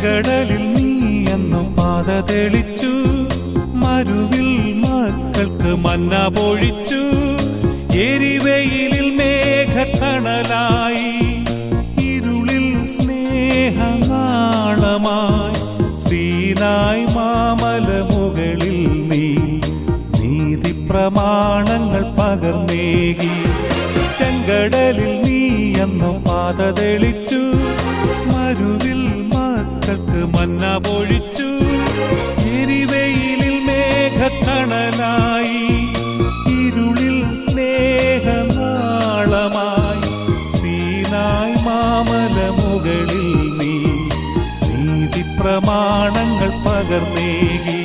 ചെങ്കടലിൽ നീ അന്നു പാത തെളിച്ചു, മരുവിൽ മക്കൾക്ക് മന്ന പൊഴിച്ചു. എരിവെയിലിൽ മേഘത്തണലായി, ഇരുളിൽ സ്നേഹനാളമായി. സീനായ് മാമല മുകളിൽ നീ നീതി പ്രമാണങ്ങൾ പകർന്നേകി. ചെങ്കടലിൽ നീ അന്നു പാത തെളിച്ചു, മരുവിൽ മക്കൾക്ക് മന്ന പൊഴിച്ചു. എരിവെയിലിൽ മേഘത്തണലായി, ഇരുളിൽ സ്നേഹനാളമായി. സീനായ് മാമല മുകളിൽ നീ നീതി പ്രമാണങ്ങൾ പകർന്നേകി.